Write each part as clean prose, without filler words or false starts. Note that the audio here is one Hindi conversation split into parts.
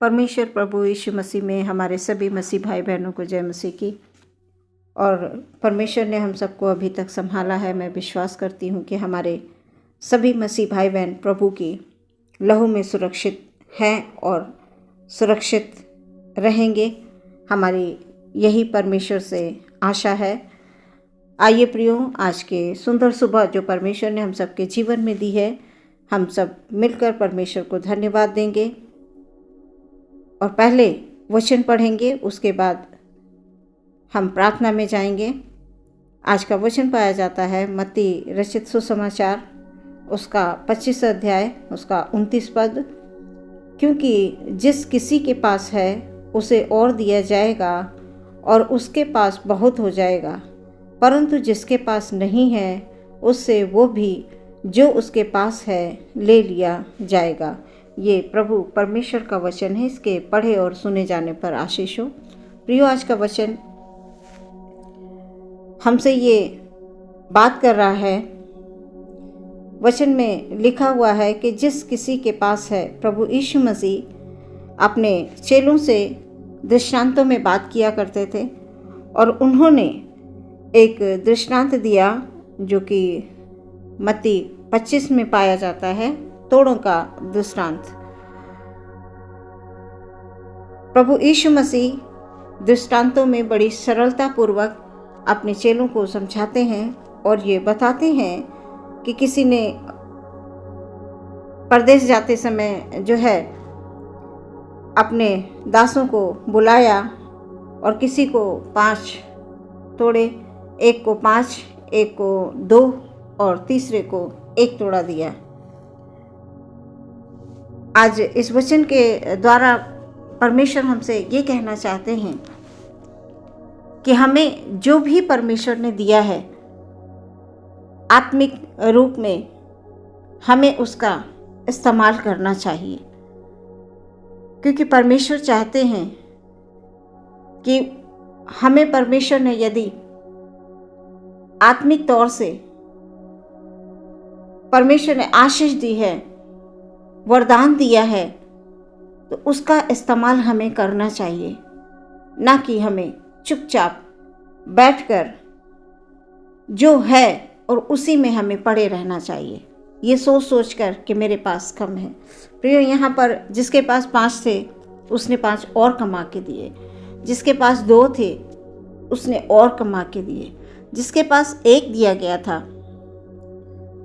परमेश्वर प्रभु यीशु मसीह में हमारे सभी मसीह भाई बहनों को जय मसीह की। और परमेश्वर ने हम सबको अभी तक संभाला है। मैं विश्वास करती हूँ कि हमारे सभी मसीह भाई बहन प्रभु की लहू में सुरक्षित हैं और सुरक्षित रहेंगे। हमारी यही परमेश्वर से आशा है। आइए प्रियो, आज के सुंदर सुबह जो परमेश्वर ने हम सबके जीवन में दी है, हम सब मिलकर परमेश्वर को धन्यवाद देंगे और पहले वचन पढ़ेंगे, उसके बाद हम प्रार्थना में जाएंगे। आज का वचन पाया जाता है मत्ती रचित सुसमाचार, उसका 25 अध्याय, उसका 29 पद। क्योंकि जिस किसी के पास है उसे और दिया जाएगा और उसके पास बहुत हो जाएगा, परंतु जिसके पास नहीं है उससे वो भी जो उसके पास है ले लिया जाएगा। ये प्रभु परमेश्वर का वचन है। इसके पढ़े और सुने जाने पर आशीष हो। प्रियो, आज का वचन हमसे ये बात कर रहा है। वचन में लिखा हुआ है कि जिस किसी के पास है, प्रभु यीशु मसीह अपने चेलों से दृष्टांतों में बात किया करते थे और उन्होंने एक दृष्टांत दिया जो कि मत्ती 25 में पाया जाता है, तोड़ों का दृष्टांत। प्रभु यीशु मसीह दृष्टांतों में बड़ी सरलता पूर्वक अपने चेलों को समझाते हैं और ये बताते हैं कि किसी ने परदेश जाते समय जो है अपने दासों को बुलाया और किसी को 5 तोड़े, एक को 5, एक को 2 और तीसरे को 1 तोड़ा दिया। आज इस वचन के द्वारा परमेश्वर हमसे ये कहना चाहते हैं कि हमें जो भी परमेश्वर ने दिया है आत्मिक रूप में, हमें उसका इस्तेमाल करना चाहिए। क्योंकि परमेश्वर चाहते हैं कि हमें परमेश्वर ने यदि आत्मिक तौर से परमेश्वर ने आशीष दी है, वरदान दिया है, तो उसका इस्तेमाल हमें करना चाहिए, ना कि हमें चुपचाप बैठकर जो है और उसी में हमें पड़े रहना चाहिए, ये सोच कर कि मेरे पास कम है। प्रियो, यहाँ पर जिसके पास 5 थे उसने 5 और कमा के दिए, जिसके पास 2 थे उसने और कमा के दिए, जिसके पास 1 दिया गया था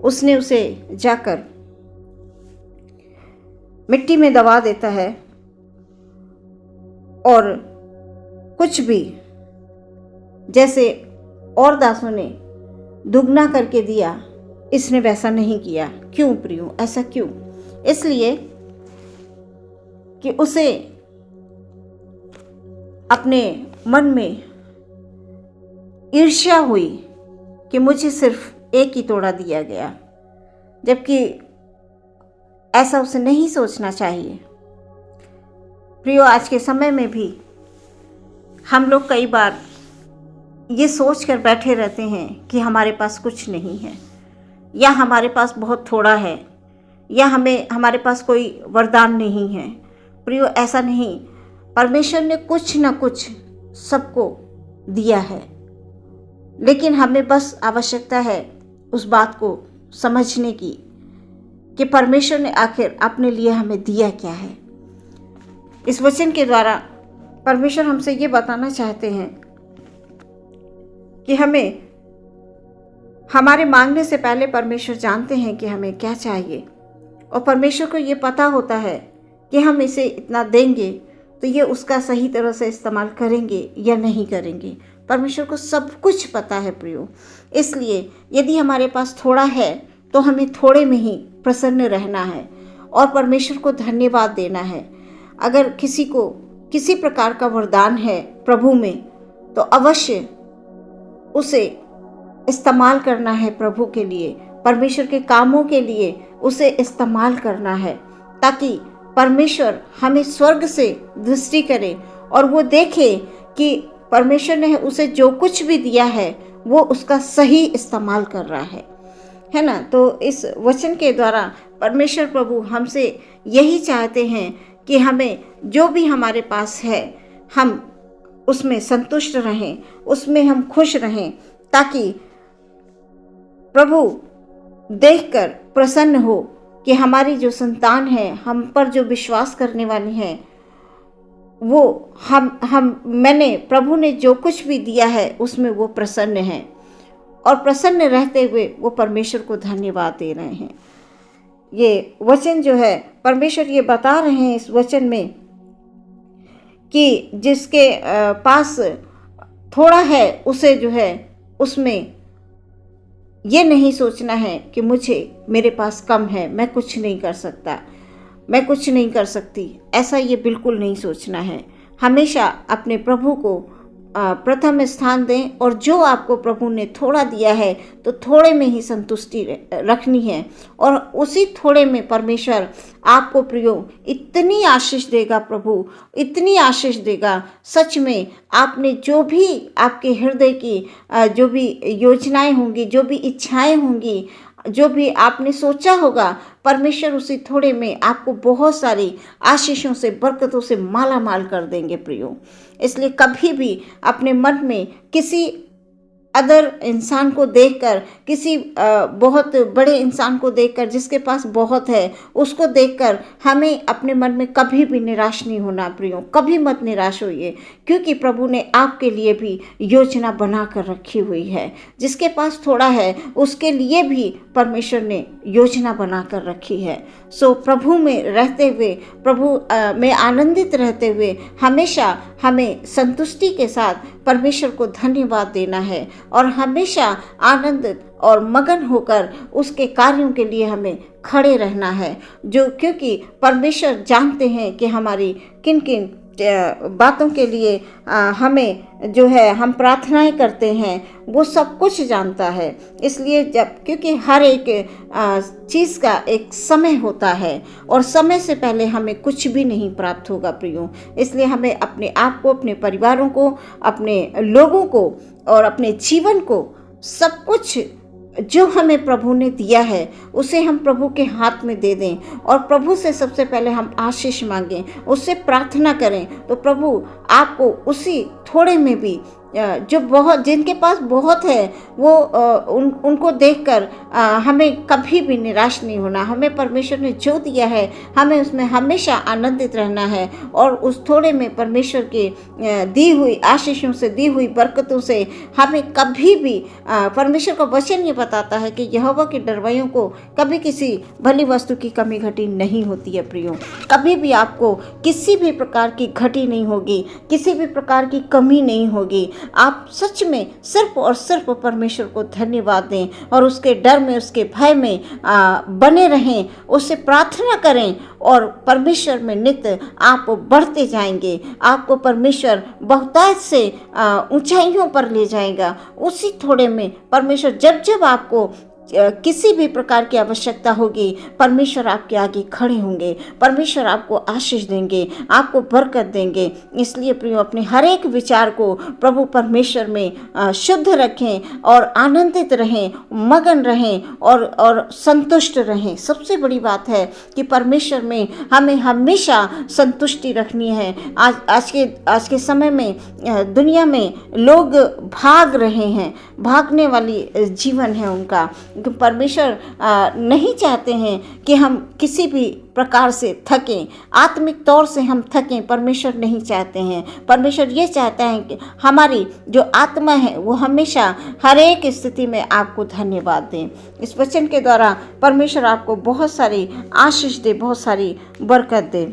उसने उसे जाकर मिट्टी में दबा देता है और कुछ भी जैसे और दासों ने दुगना करके दिया, इसने वैसा नहीं किया। क्यों प्रियो, ऐसा क्यों? इसलिए कि उसे अपने मन में ईर्ष्या हुई कि मुझे सिर्फ 1 ही तोड़ा दिया गया, जबकि ऐसा उसे नहीं सोचना चाहिए। प्रियो, आज के समय में भी हम लोग कई बार ये सोच कर बैठे रहते हैं कि हमारे पास कुछ नहीं है, या हमारे पास बहुत थोड़ा है, या हमारे पास कोई वरदान नहीं है। प्रियो, ऐसा नहीं। परमेश्वर ने कुछ न कुछ सबको दिया है, लेकिन हमें बस आवश्यकता है उस बात को समझने की कि परमेश्वर ने आखिर अपने लिए हमें दिया क्या है। इस वचन के द्वारा परमेश्वर हमसे ये बताना चाहते हैं कि हमें हमारे मांगने से पहले परमेश्वर जानते हैं कि हमें क्या चाहिए, और परमेश्वर को ये पता होता है कि हम इसे इतना देंगे तो ये उसका सही तरह से इस्तेमाल करेंगे या नहीं करेंगे। परमेश्वर को सब कुछ पता है प्रियो। इसलिए यदि हमारे पास थोड़ा है तो हमें थोड़े में ही प्रसन्न रहना है और परमेश्वर को धन्यवाद देना है। अगर किसी को किसी प्रकार का वरदान है प्रभु में, तो अवश्य उसे इस्तेमाल करना है प्रभु के लिए, परमेश्वर के कामों के लिए उसे इस्तेमाल करना है, ताकि परमेश्वर हमें स्वर्ग से दृष्टि करे और वो देखे कि परमेश्वर ने उसे जो कुछ भी दिया है वो उसका सही इस्तेमाल कर रहा है ना। तो इस वचन के द्वारा परमेश्वर प्रभु हमसे यही चाहते हैं कि हमें जो भी हमारे पास है हम उसमें संतुष्ट रहें, उसमें हम खुश रहें, ताकि प्रभु देखकर प्रसन्न हो कि हमारी जो संतान है, हम पर जो विश्वास करने वाली है, वो मैंने प्रभु ने जो कुछ भी दिया है उसमें वो प्रसन्न है, और प्रसन्न रहते हुए वो परमेश्वर को धन्यवाद दे रहे हैं। ये वचन जो है परमेश्वर ये बता रहे हैं इस वचन में कि जिसके पास थोड़ा है उसे जो है उसमें ये नहीं सोचना है कि मेरे पास कम है, मैं कुछ नहीं कर सकता, मैं कुछ नहीं कर सकती, ऐसा ये बिल्कुल नहीं सोचना है। हमेशा अपने प्रभु को प्रथम स्थान दें, और जो आपको प्रभु ने थोड़ा दिया है तो थोड़े में ही संतुष्टि रखनी है, और उसी थोड़े में परमेश्वर आपको प्रियो इतनी आशीष देगा, प्रभु इतनी आशीष देगा। सच में आपने जो भी आपके हृदय की जो भी योजनाएं होंगी, जो भी इच्छाएं होंगी, जो भी आपने सोचा होगा, परमेश्वर उसी थोड़े में आपको बहुत सारी आशीषों से, बरकतों से माला माल कर देंगे प्रियो। इसलिए कभी भी अपने मन में किसी अदर इंसान को देखकर, किसी बहुत बड़े इंसान को देखकर जिसके पास बहुत है, उसको देखकर हमें अपने मन में कभी भी निराश नहीं होना प्रियो, कभी मत निराश होइए, क्योंकि प्रभु ने आपके लिए भी योजना बना कर रखी हुई है। जिसके पास थोड़ा है उसके लिए भी परमेश्वर ने योजना बना कर रखी है। सो प्रभु में रहते हुए, प्रभु में आनंदित रहते हुए हमेशा हमें संतुष्टि के साथ परमेश्वर को धन्यवाद देना है, और हमेशा आनंदित और मगन होकर उसके कार्यों के लिए हमें खड़े रहना है। क्योंकि परमेश्वर जानते हैं कि हमारी किन किन बातों के लिए हमें जो है हम प्रार्थनाएं करते हैं, वो सब कुछ जानता है। इसलिए क्योंकि हर एक चीज़ का एक समय होता है, और समय से पहले हमें कुछ भी नहीं प्राप्त होगा प्रियो। इसलिए हमें अपने आप को, अपने परिवारों को, अपने लोगों को और अपने जीवन को, सब कुछ जो हमें प्रभु ने दिया है उसे हम प्रभु के हाथ में दे दें, और प्रभु से सबसे पहले हम आशीष मांगें, उससे प्रार्थना करें, तो प्रभु आपको उसी थोड़े में भी जो बहुत, जिनके पास बहुत है, वो उनको देखकर हमें कभी भी निराश नहीं होना। हमें परमेश्वर ने जो दिया है हमें उसमें हमेशा आनंदित रहना है, और उस थोड़े में परमेश्वर के दी हुई आशीषों से, दी हुई बरकतों से हमें कभी भी परमेश्वर का वचन ये बताता है कि यहोवा के डरवैयों को कभी किसी भली वस्तु की कमी घटी नहीं होती है प्रियो। कभी भी आपको किसी भी प्रकार की घटी नहीं होगी, किसी भी प्रकार की कमी नहीं होगी। आप सच में सिर्फ और सिर्फ परमेश्वर को धन्यवाद दें, और उसके डर में, उसके भय में बने रहें, उससे प्रार्थना करें, और परमेश्वर में नित्य आप बढ़ते जाएंगे। आपको परमेश्वर बहुतायत से ऊंचाइयों पर ले जाएगा। उसी थोड़े में परमेश्वर जब जब आपको किसी भी प्रकार की आवश्यकता होगी, परमेश्वर आपके आगे खड़े होंगे, परमेश्वर आपको आशीष देंगे, आपको बरकत देंगे। इसलिए प्रियो, अपने हर एक विचार को प्रभु परमेश्वर में शुद्ध रखें, और आनंदित रहें, मगन रहें, और संतुष्ट रहें। सबसे बड़ी बात है कि परमेश्वर में हमें हमेशा संतुष्टि रखनी है। आज के समय में दुनिया में लोग भाग रहे हैं, भागने वाली जीवन है उनका। परमेश्वर नहीं चाहते हैं कि हम किसी भी प्रकार से थकें, आत्मिक तौर से हम थकें। परमेश्वर नहीं चाहते हैं। परमेश्वर ये चाहता है कि हमारी जो आत्मा है वो हमेशा हर एक स्थिति में आपको धन्यवाद दें। इस वचन के द्वारा परमेश्वर आपको बहुत सारी आशीष दे, बहुत सारी बरकत दे।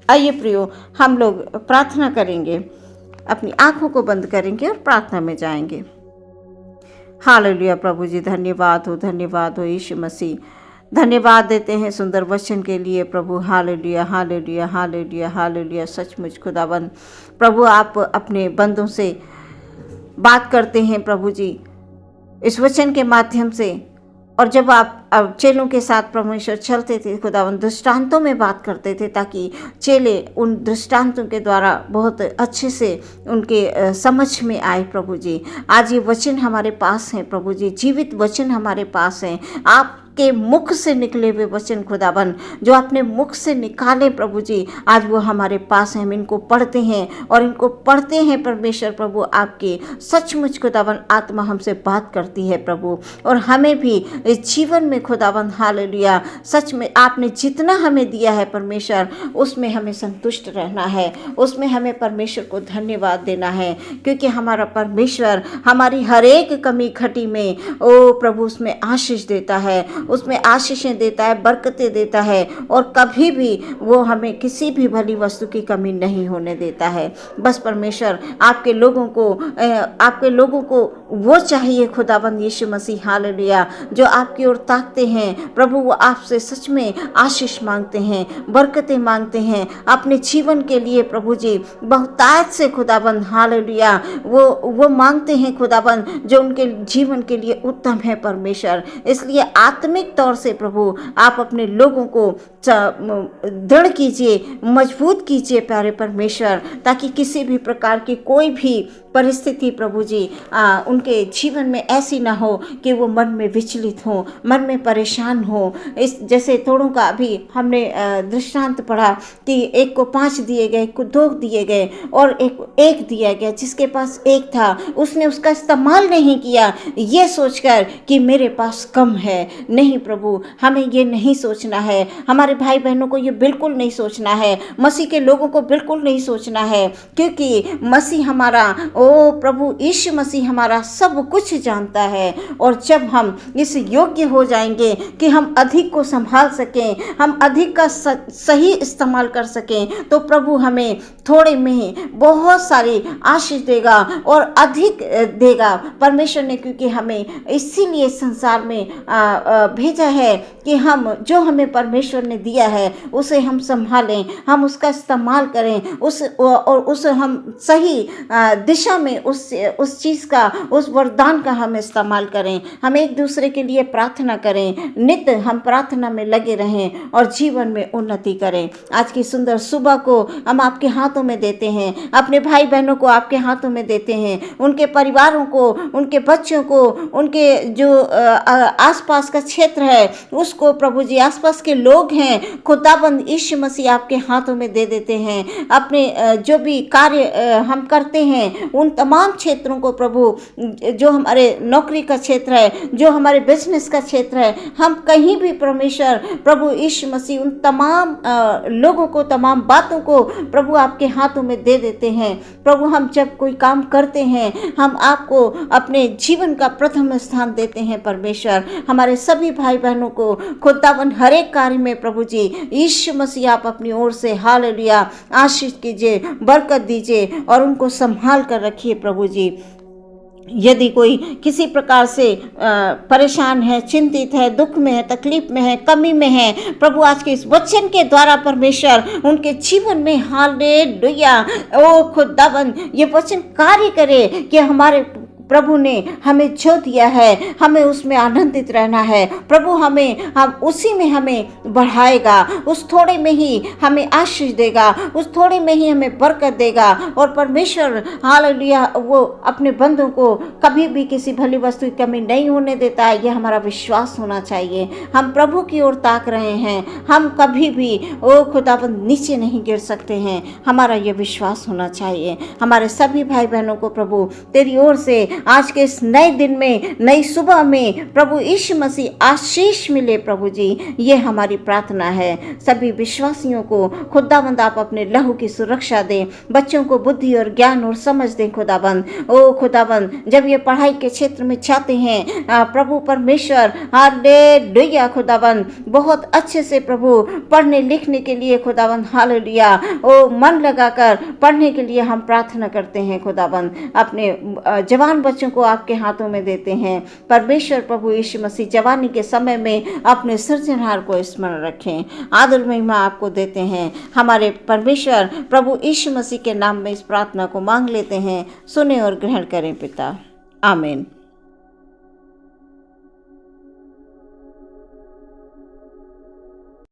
आइए प्रियो, हम लोग प्रार्थना करेंगे, अपनी आंखों को बंद करेंगे और प्रार्थना में जाएंगे। हालेलुया प्रभु जी, धन्यवाद हो यीशु मसीह। धन्यवाद देते हैं सुंदर वचन के लिए प्रभु। Hallelujah hallelujah hallelujah hallelujah. सचमुच खुदाबंद प्रभु, आप अपने बंदों से बात करते हैं प्रभु जी इस वचन के माध्यम से। और जब आप अब चेलों के साथ परमेश्वर चलते थे खुदावंद, दृष्टांतों में बात करते थे, ताकि चेले उन दृष्टांतों के द्वारा बहुत अच्छे से उनके समझ में आए प्रभु जी। आज ये वचन हमारे पास है प्रभु जी, जीवित वचन हमारे पास है। आप आपके मुख से निकले हुए वचन खुदावन, जो आपने मुख से निकाले प्रभु जी, आज वो हमारे पास हैं। हम इनको पढ़ते हैं और इनको पढ़ते हैं परमेश्वर प्रभु, आपके सचमुच खुदावन आत्मा हमसे बात करती है प्रभु, और हमें भी इस जीवन में खुदावन हालेलुया सच में आपने जितना हमें दिया है परमेश्वर, उसमें हमें संतुष्ट रहना है, उसमें हमें परमेश्वर को धन्यवाद देना है, क्योंकि हमारा परमेश्वर हमारी हर एक कमी खटी में ओ प्रभु उसमें आशीष देता है, उसमें आशीषें देता है, बरकतें देता है, और कभी भी वो हमें किसी भी भली वस्तु की कमी नहीं होने देता है। बस परमेश्वर आपके लोगों को वो चाहिए खुदाबंद यीशु मसीह हालेलुया, जो आपकी ओर ताकते हैं प्रभु, वो आपसे सच में आशीष मांगते हैं, बरकतें मांगते हैं अपने जीवन के लिए प्रभु जी, बहुतायत से खुदाबंद हालेलुया वो मांगते हैं खुदाबंद, जो उनके जीवन के लिए उत्तम है परमेश्वर। इसलिए आत्मिक तौर से प्रभु आप अपने लोगों को दृढ़ कीजिए, मजबूत कीजिए प्यारे परमेश्वर, ताकि किसी भी प्रकार की कोई भी परिस्थिति प्रभु जी उनके जीवन में ऐसी ना हो कि वो मन में विचलित हो, मन में परेशान हो। इस जैसे थोड़ों का अभी हमने दृष्टांत पढ़ा कि एक को 5 दिए गए, एक को 2 दिए गए और एक दिया गया। जिसके पास एक था उसने उसका इस्तेमाल नहीं किया, ये सोचकर कि मेरे पास कम है। नहीं प्रभु, हमें ये नहीं सोचना है, हमारे भाई बहनों को ये बिल्कुल नहीं सोचना है, मसीह के लोगों को बिल्कुल नहीं सोचना है, क्योंकि मसीह हमारा ओ प्रभु यीशु मसीह हमारा सब कुछ जानता है। और जब हम इस योग्य हो जाएंगे कि हम अधिक को संभाल सकें, हम अधिक का सही इस्तेमाल कर सकें, तो प्रभु हमें थोड़े में बहुत सारी आशीष देगा और अधिक देगा परमेश्वर ने, क्योंकि हमें इसीलिए संसार में भेजा है कि हम जो हमें परमेश्वर ने दिया है उसे हम संभालें, हम उसका इस्तेमाल करें, उस हम सही दिशा में उस चीज़ का, उस वरदान का हम इस्तेमाल करें। हम एक दूसरे के लिए प्रार्थना करें, नित्य हम प्रार्थना में लगे रहें और जीवन में उन्नति करें। आज की सुंदर सुबह को हम आपके हाथों में देते हैं, अपने भाई बहनों को आपके हाथों में देते हैं, उनके परिवारों को, उनके बच्चों को, उनके जो आसपास का क्षेत्र है उसको प्रभु जी, आसपास के लोग हैं खुदाबंद यीशु मसीह आपके हाथों में दे देते हैं। अपने जो भी कार्य हम करते हैं उन तमाम क्षेत्रों को प्रभु, जो हमारे नौकरी का क्षेत्र है, जो हमारे बिजनेस का क्षेत्र है, हम कहीं भी परमेश्वर प्रभु यीशु मसीह उन तमाम लोगों को, तमाम बातों को प्रभु आपके हाथों में दे देते हैं। प्रभु हम जब कोई काम करते हैं हम आपको अपने जीवन का प्रथम स्थान देते हैं परमेश्वर। हमारे सभी भाई बहनों को खुदावन हर एक कार्य में प्रभु जी यीशु मसीह आप अपनी ओर से हालेलुया आशीष कीजिए, बरकत दीजिए और उनको संभाल कर रखिए प्रभु जी। यदि कोई किसी प्रकार से परेशान है, चिंतित है, दुख में है, तकलीफ में है, कमी में है, प्रभु आज के इस वचन के द्वारा परमेश्वर उनके जीवन में हालेलुया ओ खुदावन ये वचन कार्य करे कि हमारे प्रभु ने हमें जो दिया है हमें उसमें आनंदित रहना है। प्रभु हम उसी में हमें बढ़ाएगा, उस थोड़े में ही हमें आशीष देगा, उस थोड़े में ही हमें बरकत देगा। और परमेश्वर हालेलुया वो अपने बंदों को कभी भी किसी भली वस्तु की कमी नहीं होने देता है। ये हमारा विश्वास होना चाहिए। हम प्रभु की ओर ताक रहे हैं, हम कभी भी ओ खुदाबंद नीचे नहीं गिर सकते हैं। हमारा ये विश्वास होना चाहिए। हमारे सभी भाई बहनों को प्रभु तेरी ओर से आज के इस नए दिन में, नई सुबह में प्रभु यीशु मसीह आशीष मिले प्रभु जी, ये हमारी प्रार्थना है। सभी विश्वासियों को खुदाबंद आप अपने लहू की सुरक्षा दें, बच्चों को बुद्धि और ज्ञान और समझ दें खुदाबंद। ओ खुदाबंद जब ये पढ़ाई के क्षेत्र में चाहते हैं प्रभु परमेश्वर हालेलुया खुदाबंद बहुत अच्छे से प्रभु पढ़ने लिखने के लिए खुदाबंद हालेलुया ओ मन लगाकर पढ़ने के लिए हम प्रार्थना करते हैं खुदाबंद। अपने जवान बच्चों को आपके हाथों में देते हैं परमेश्वर प्रभु यीशु मसीह। जवानी के समय में अपने सृजनहार को स्मरण रखें। आदर महिमा आपको देते हैं हमारे परमेश्वर प्रभु यीशु मसीह के नाम में इस प्रार्थना को मांग लेते हैं। सुने और ग्रहण करें पिता, आमीन।